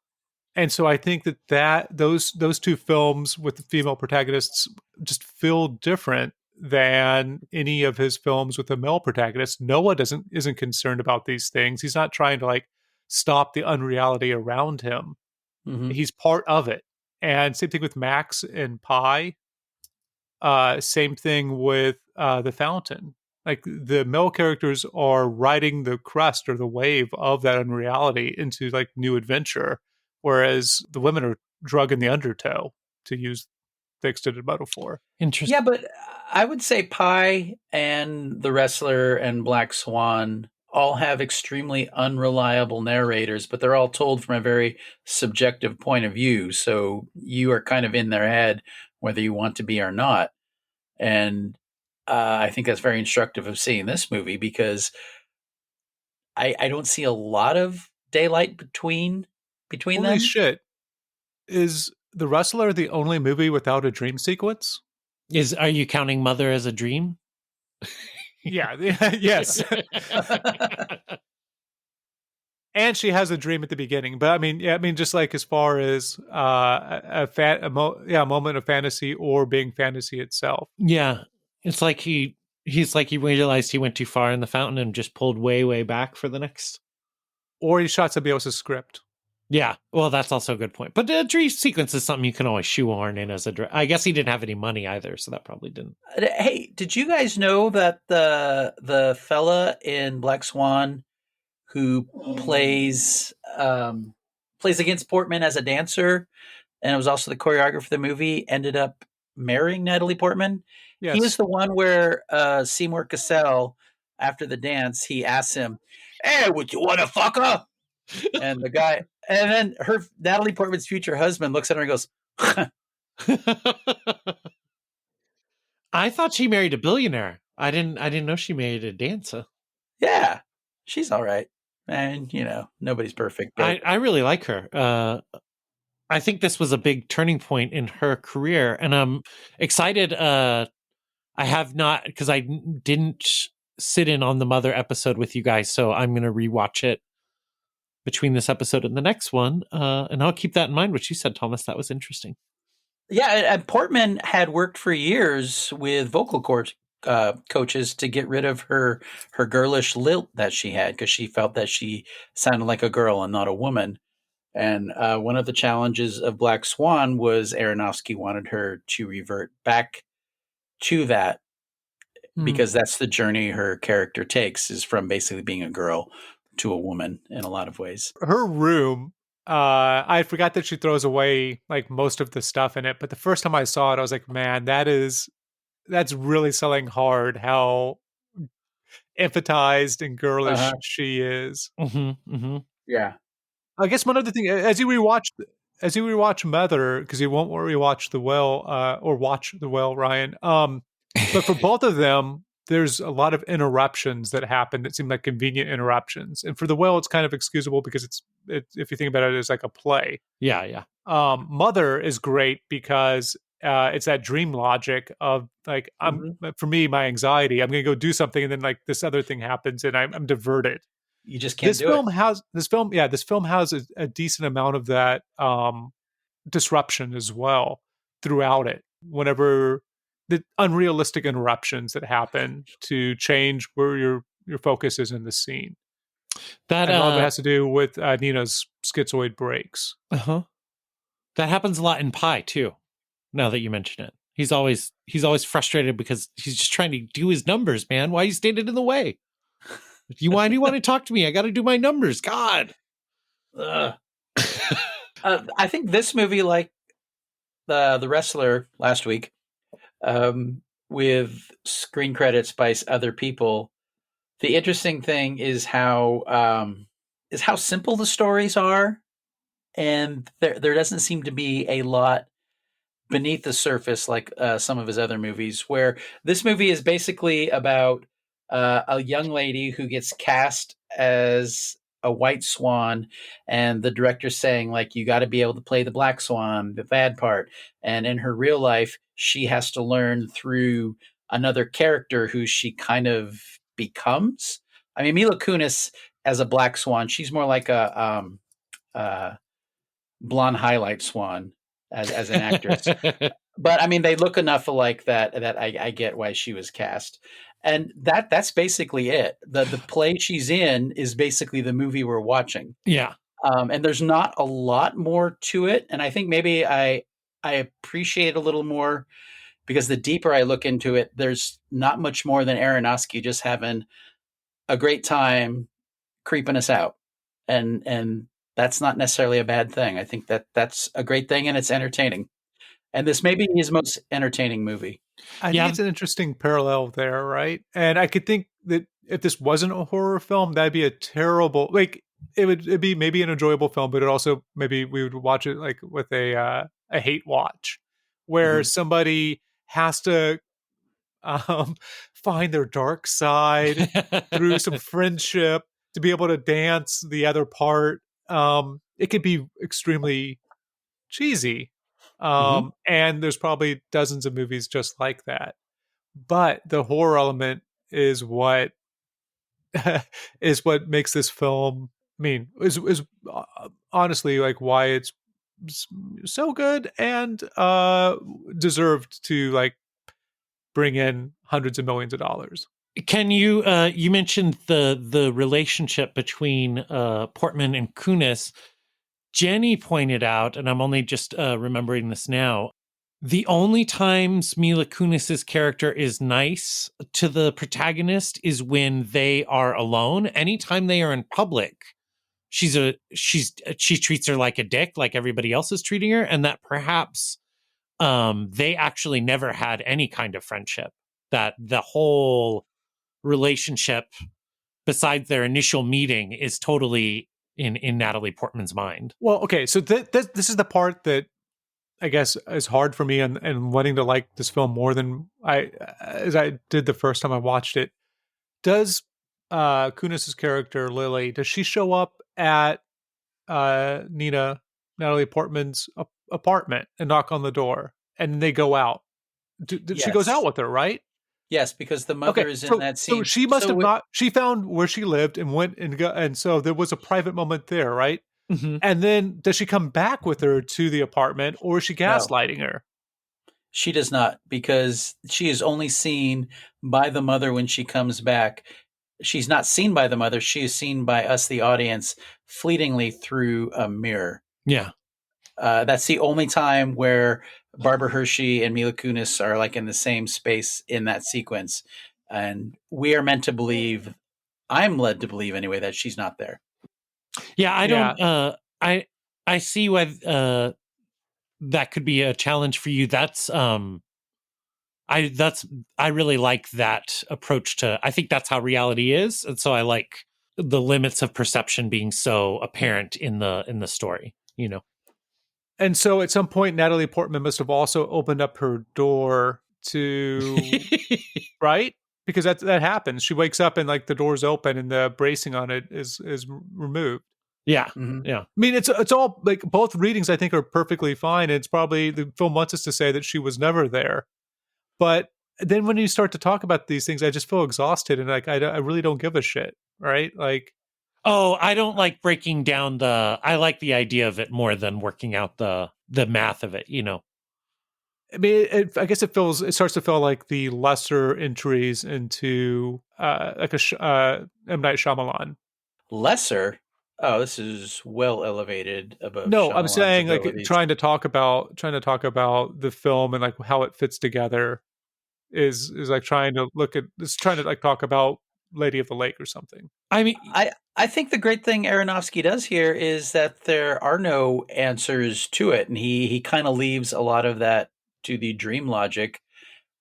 And so I think that those two films with the female protagonists just feel different than any of his films with a male protagonist. Noah isn't concerned about these things. He's not trying to like stop the unreality around him. Mm-hmm. He's part of it. And same thing with Max and Pi. Same thing with The Fountain. Like the male characters are riding the crest or the wave of that unreality into like new adventure, whereas the women are drug in the undertow, to use the extended metaphor. Interesting. Yeah, but I would say Pi and The Wrestler and Black Swan all have extremely unreliable narrators, but they're all told from a very subjective point of view. So you are kind of in their head, whether you want to be or not. And I think that's very instructive of seeing this movie, because I don't see a lot of daylight between Holy them. Holy shit. Is The Wrestler the only movie without a dream sequence? Are you counting Mother as a dream? Yeah. Yes. And she has a dream at the beginning, but I mean, just like as far as a moment of fantasy or being fantasy itself. Yeah, it's like he's like he realized he went too far in The Fountain and just pulled way back for the next. Or he shot somebody else's script. Yeah, well, that's also a good point. But the dream sequence is something you can always shoehorn in as I guess he didn't have any money either, so that probably didn't. Hey, did you guys know that the fella in Black Swan who plays against Portman as a dancer, and it was also the choreographer of the movie, ended up marrying Natalie Portman. Yes. He is the one where Seymour Cassell, after the dance, he asks him, "Hey, would you want to fuck her?" And the guy, and then Natalie Portman's future husband looks at her and goes, I thought she married a billionaire. I didn't know she married a dancer. "Yeah, she's all right." And nobody's perfect. But I really like her. I think this was a big turning point in her career, and I'm excited. I have not, because I didn't sit in on the Mother episode with you guys, so I'm going to rewatch it between this episode and the next one, and I'll keep that in mind. What you said, Thomas, that was interesting. yeah, and Portman had worked for years with vocal coaches to get rid of her girlish lilt that she had, because she felt that she sounded like a girl and not a woman. And one of the challenges of Black Swan was Aronofsky wanted her to revert back to that, because that's the journey her character takes, is from basically being a girl to a woman in a lot of ways. Her room, I forgot that she throws away like most of the stuff in it, but the first time I saw it, I was like, man, that's really selling hard how emphasized and girlish she is. Yeah. I guess one other thing, as you rewatch Mother, because you won't rewatch The Well, or watch The Well, Ryan. But for both of them, there's a lot of interruptions that happen that seem like convenient interruptions. And for The Well, it's kind of excusable because it's if you think about it, it's like a play. Yeah. Mother is great because it's that dream logic of like, for me, my anxiety, I'm going to go do something, and then like this other thing happens, and I'm diverted. You just can't This film has a decent amount of that disruption as well throughout it. Whenever the unrealistic interruptions that happen to change where your focus is in the scene. That and all of it has to do with Nina's schizoid breaks. That happens a lot in Pi too. Now that you mention it, he's always frustrated because he's just trying to do his numbers. Man, why are you standing in the way? Why do you want to talk to me? I got to do my numbers. God. I think this movie, like the Wrestler last week, with screen credits by other people, the interesting thing is how simple the stories are, and there doesn't seem to be a lot beneath the surface like some of his other movies, where this movie is basically about a young lady who gets cast as a white swan, and the director's saying, like, you got to be able to play the black swan, the bad part. And in her real life, she has to learn through another character who she kind of becomes. I mean, Mila Kunis as a black swan, she's more like a blonde highlight swan as an actress. But I mean, they look enough alike that I get why she was cast. And that's basically it. The play she's in is basically the movie we're watching. Yeah. And there's not a lot more to it. And I think maybe I appreciate it a little more because the deeper I look into it, there's not much more than Aronofsky just having a great time creeping us out. And that's not necessarily a bad thing. I think that's a great thing, and it's entertaining. And this may be his most entertaining movie. I think it's an interesting parallel there, right? And I could think that if this wasn't a horror film, that'd be a terrible, like, it'd be maybe an enjoyable film, but it also, maybe we would watch it like with a hate watch, where somebody has to find their dark side through some friendship to be able to dance the other part. It could be extremely cheesy. And there's probably dozens of movies just like that. But the horror element is what makes this film, I mean, is honestly like why it's so good and deserved to like bring in hundreds of millions of dollars. Can you you mentioned the relationship between Portman and Kunis. Jenny pointed out, and I'm only just remembering this now, the only times Mila Kunis's character is nice to the protagonist is when they are alone. Anytime they are in public, she treats her like a dick, like everybody else is treating her, and that perhaps they actually never had any kind of friendship. That the whole relationship, besides their initial meeting, is totally in Natalie Portman's mind. Well, okay, so this is the part that I guess is hard for me and wanting to like this film more than as I did the first time I watched it. Does Kunis's character Lily, does she show up at Natalie Portman's apartment and knock on the door and they go out? She goes out with her, right? Yes, because the mother is in that scene. So she must have not. She found where she lived and went and so there was a private moment there, right? Mm-hmm. And then does she come back with her to the apartment, or is she gaslighting her? She does not, because she is only seen by the mother when she comes back. She's not seen by the mother. She is seen by us, the audience, fleetingly through a mirror. Yeah. That's the only time where Barbara Hershey and Mila Kunis are like in the same space in that sequence. And we are meant to believe, I'm led to believe anyway, that she's not there. Yeah, I don't, I see why that could be a challenge for you. That's, I really like that approach to, I think that's how reality is. And so I like the limits of perception being so apparent in the story, you know? And so at some point, Natalie Portman must have also opened up her door to, right? Because that happens. She wakes up and like the door's open and the bracing on it is removed. Yeah. Mm-hmm. Yeah. I mean, it's all like both readings I think are perfectly fine. It's probably the film wants us to say that she was never there. But then when you start to talk about these things, I just feel exhausted and like I really don't give a shit, right? Like, oh, I don't like breaking down I like the idea of it more than working out the math of it, you know? I mean, I guess it starts to feel like the lesser entries into like M. Night Shyamalan. Lesser? Oh, this is well elevated above. No, Shyamalan's I'm saying like abilities. trying to talk about the film and like how it fits together is like trying to like talk about Lady of the Lake or something. I mean, I think the great thing Aronofsky does here is that there are no answers to it, and he kind of leaves a lot of that to the dream logic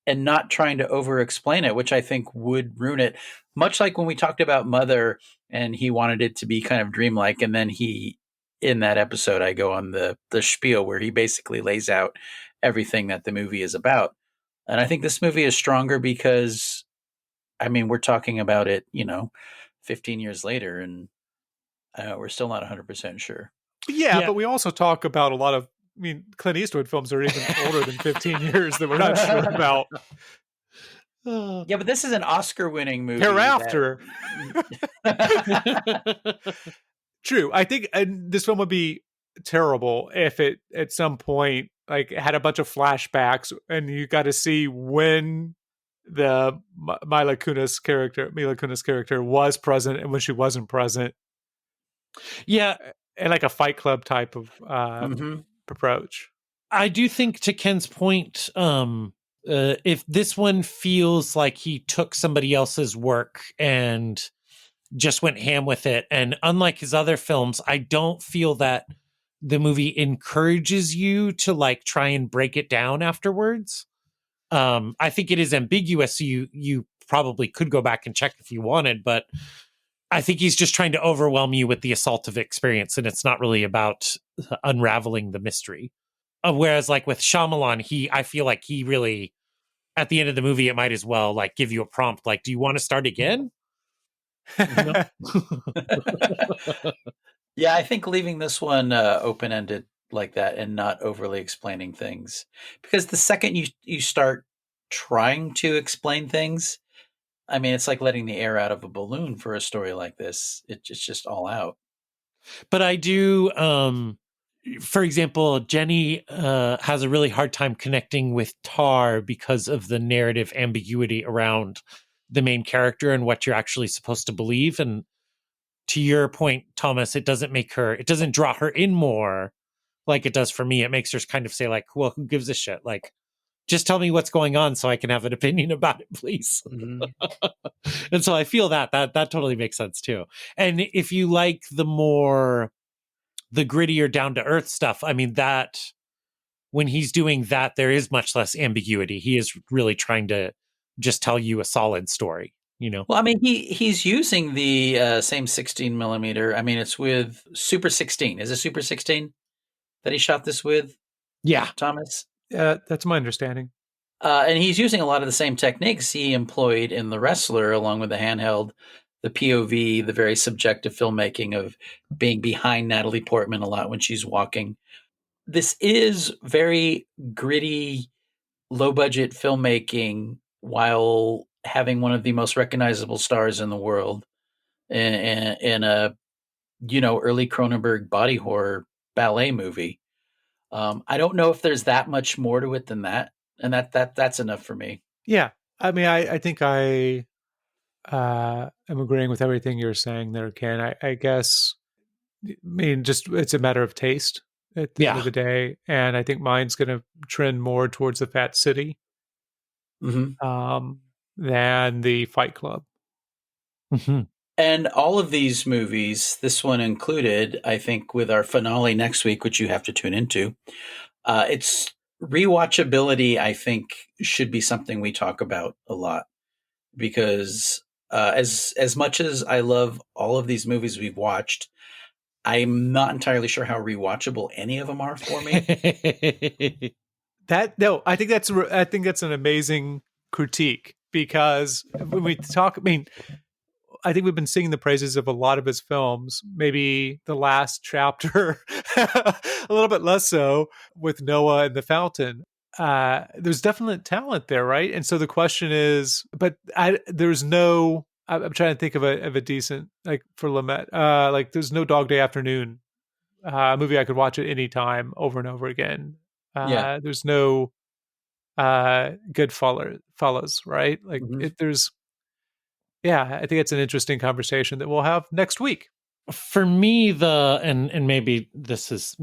and not trying to over explain it, which I think would ruin it. Much like when we talked about Mother and he wanted it to be kind of dreamlike, and then in that episode I go on the spiel where he basically lays out everything that the movie is about. And I think this movie is stronger because, I mean, we're talking about it, 15 years later, and we're still not 100% sure. Yeah, but we also talk about a lot of, I mean, Clint Eastwood films are even older than 15 years that we're not sure about. Yeah, but this is an Oscar-winning movie. Hereafter. True. I think this film would be terrible if it, at some point, like had a bunch of flashbacks and you got to see when the Mila Kunis character was present and when she wasn't present. Yeah. And like a Fight Club type of approach. I do think, to Ken's point, if this one feels like he took somebody else's work and just went ham with it, and unlike his other films, I don't feel that the movie encourages you to like try and break it down afterwards. I think it is ambiguous, so you probably could go back and check if you wanted, but I think he's just trying to overwhelm you with the assault of experience, and it's not really about unraveling the mystery. Whereas like with Shyamalan, I feel like he really, at the end of the movie, it might as well like give you a prompt, like, do you want to start again? Yeah, I think leaving this one open-ended like that and not overly explaining things. Because the second you start trying to explain things, I mean, it's like letting the air out of a balloon for a story like this. It's just all out. But I do, for example, Jenny has a really hard time connecting with Tar because of the narrative ambiguity around the main character and what you're actually supposed to believe. And to your point, Thomas, it doesn't draw her in more like it does for me. It makes her kind of say like, well, who gives a shit? Like, just tell me what's going on so I can have an opinion about it, please. Mm-hmm. And so I feel that totally makes sense too. And if you like the grittier down to earth stuff, I mean, that when he's doing that, there is much less ambiguity. He is really trying to just tell you a solid story, you know? Well, I mean, he's using the same 16 millimeter. I mean, it's with Super 16. Is it Super 16 that he shot this with? Yeah. Thomas? That's my understanding. And he's using a lot of the same techniques he employed in The Wrestler, along with the handheld, the POV, the very subjective filmmaking of being behind Natalie Portman a lot when she's walking. This is very gritty, low-budget filmmaking while having one of the most recognizable stars in the world in a, early Cronenberg body horror ballet movie. I don't know if there's that much more to it than that. And that's enough for me. Yeah. I mean, I think I am agreeing with everything you're saying there, Ken. I guess, just it's a matter of taste at the end of the day. And I think mine's going to trend more towards the Fat City than the Fight Club. Mm-hmm. And all of these movies, this one included, I think with our finale next week, which you have to tune into, it's rewatchability, I think, should be something we talk about a lot, because as much as I love all of these movies we've watched, I'm not entirely sure how rewatchable any of them are for me. I think that's an amazing critique, because when we talk, I think we've been singing the praises of a lot of his films, maybe the last chapter, a little bit less so with Noah and the Fountain. There's definite talent there, right? And so the question is, I'm trying to think of a decent, like for Lumet, like there's no Dog Day Afternoon, a movie I could watch at any time over and over again. There's no Goodfellas, right? Like I think it's an interesting conversation that we'll have next week. For me, and maybe this is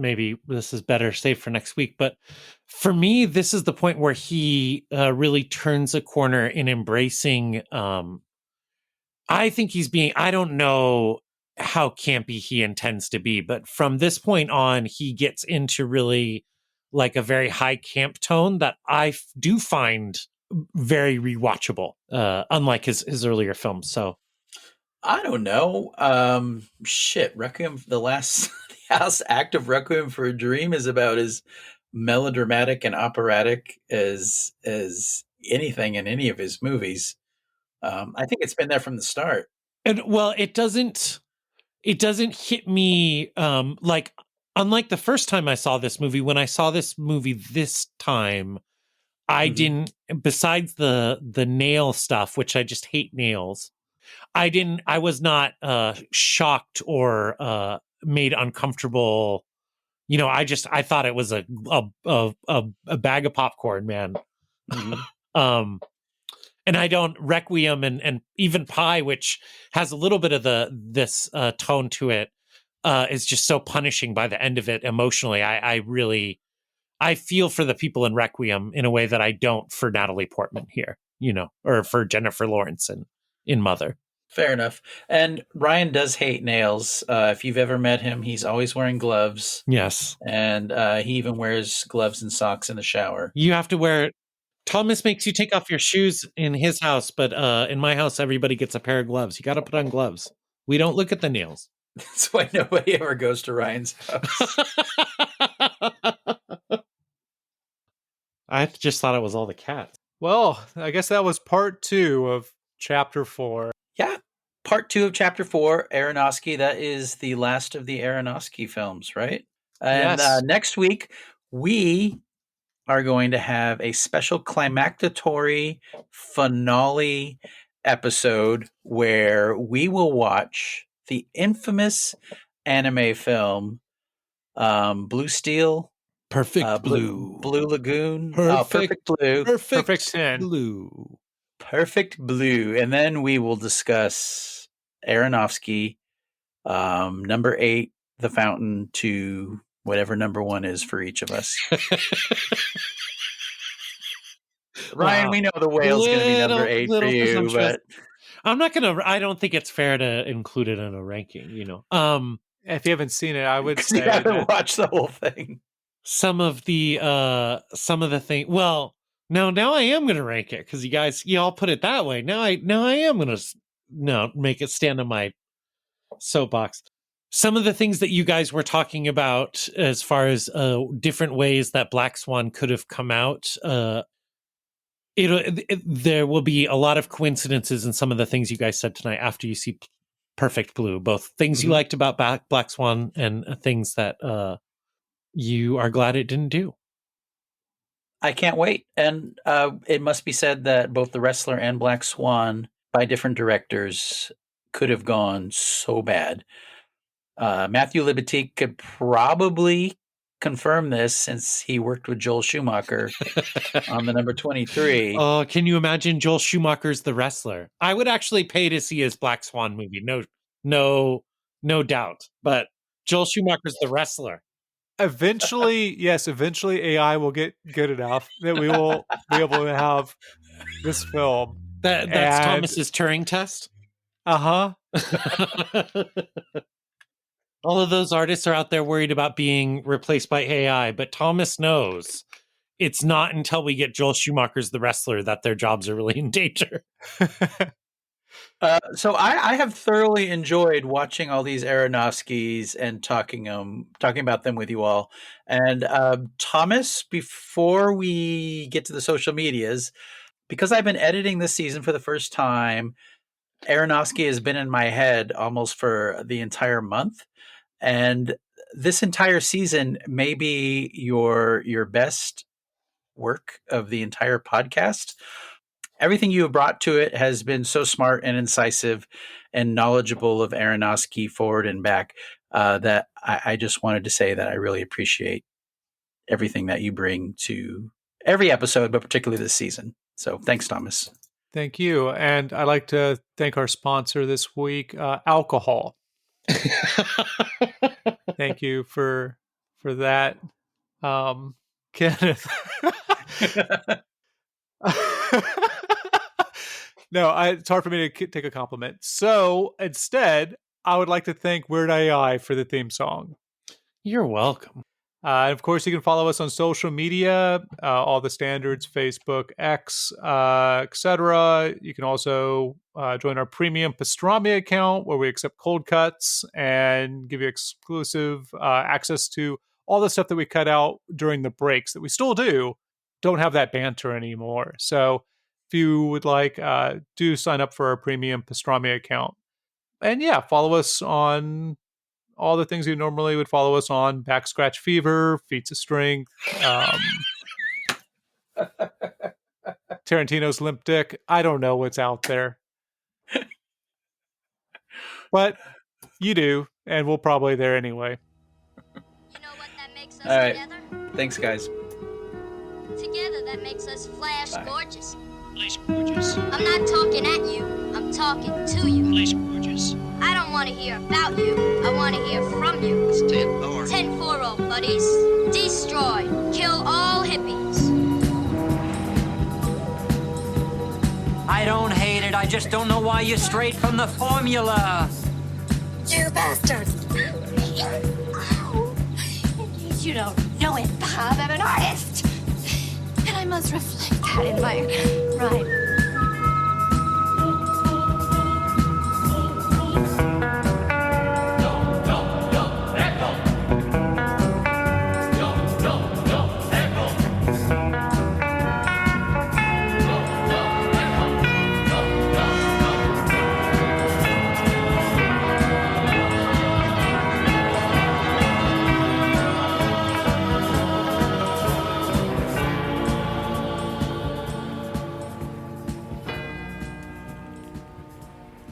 better saved for next week, but for me, this is the point where he really turns a corner in embracing. I think I don't know how campy he intends to be, but from this point on, he gets into really like a very high camp tone that I do find very rewatchable, unlike his earlier films. So I don't know. Requiem, the last act of Requiem for a Dream is about as melodramatic and operatic as anything in any of his movies. I think it's been there from the start. And well, it doesn't hit me like, unlike the first time I saw this movie. When I saw this movie this time, I didn't, besides the nail stuff, which I just hate nails, I was not shocked or made uncomfortable. I thought it was a bag of popcorn, man. And I don't Requiem and even Pie, which has a little bit of this tone to it, is just so punishing by the end of it emotionally. I feel for the people in Requiem in a way that I don't for Natalie Portman here, or for Jennifer Lawrence in Mother. Fair enough. And Ryan does hate nails. If you've ever met him, he's always wearing gloves. Yes. And he even wears gloves and socks in the shower. You have to wear Thomas makes you take off your shoes in his house, but in my house, everybody gets a pair of gloves. You got to put on gloves. We don't look at the nails. That's why nobody ever goes to Ryan's house. I just thought it was all the cats. Well, I guess that was part 2 of chapter 4. Yeah. Part 2 of chapter 4, Aronofsky. That is the last of the Aronofsky films, right? And Yes. Next week, we are going to have a special climactory finale episode where we will watch the infamous anime film Blue Steel. Perfect Blue. Blue Lagoon. Perfect Blue. Perfect 10. Blue. Perfect Blue. And then we will discuss Aronofsky, number 8, The Fountain, to whatever number 1 is for each of us. Ryan, we know the whale's going to be number 8 for you, but I don't think it's fair to include it in a ranking, If you haven't seen it, I would say you haven't watched the whole thing. some of the thing. Well, now I am going to rank it because you all put it that way. Now I am going to make it stand on my soapbox. Some of the things that you guys were talking about as far as different ways that Black Swan could have come out, there will be a lot of coincidences in some of the things you guys said tonight after you see Perfect Blue, both things you liked about Black Swan and things that you are glad it didn't do. I can't wait. And it must be said that both The Wrestler and Black Swan, by different directors, could have gone so bad. Matthew Libatique could probably confirm this since he worked with Joel Schumacher on the number 23. Oh, can you imagine Joel Schumacher's The Wrestler? I would actually pay to see his Black Swan movie. No doubt. But Joel Schumacher's The Wrestler. Eventually AI will get good enough that we will be able to have this film. That's Thomas's Turing test? Uh-huh. All of those artists are out there worried about being replaced by AI, but Thomas knows it's not until we get Joel Schumacher's The Wrestler that their jobs are really in danger. So I have thoroughly enjoyed watching all these Aronofskys and talking about them with you all. And Thomas, before we get to the social medias, because I've been editing this season for the first time, Aronofsky has been in my head almost for the entire month. And this entire season may be your best work of the entire podcast. Everything you have brought to it has been so smart and incisive and knowledgeable of Aronofsky forward and back that I just wanted to say that I really appreciate everything that you bring to every episode, but particularly this season. So thanks, Thomas. Thank you. And I'd like to thank our sponsor this week, alcohol. Thank you for that, Kenneth. No, it's hard for me to take a compliment. So instead, I would like to thank Weird AI for the theme song. You're welcome. And of course, you can follow us on social media, all the standards, Facebook, X, etc. You can also join our premium pastrami account where we accept cold cuts and give you exclusive access to all the stuff that we cut out during the breaks that we still don't have that banter anymore. So if you would like, do sign up for our premium pastrami account. And yeah, follow us on all the things you normally would follow us on: Back Scratch Fever, Feats of Strength, Tarantino's Limp Dick. I don't know what's out there. But you do, and we'll probably there anyway. You know what that makes us All right. together? Thanks, guys. Together that makes us flash Bye. gorgeous. Flash gorgeous. I'm not talking at you, I'm talking to you. Flash gorgeous. I don't want to hear about you, I want to hear from you. It's 10-4. 10-4, buddies. Destroy. Kill all hippies. I don't hate it, I just don't know why you're straight from the formula. You bastards! You don't know it, Bob. I'm an artist. And I must reflect that in my rhyme.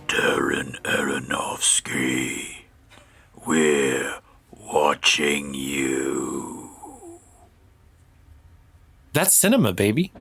Darren Aronofsky, we're watching you. That's cinema, baby.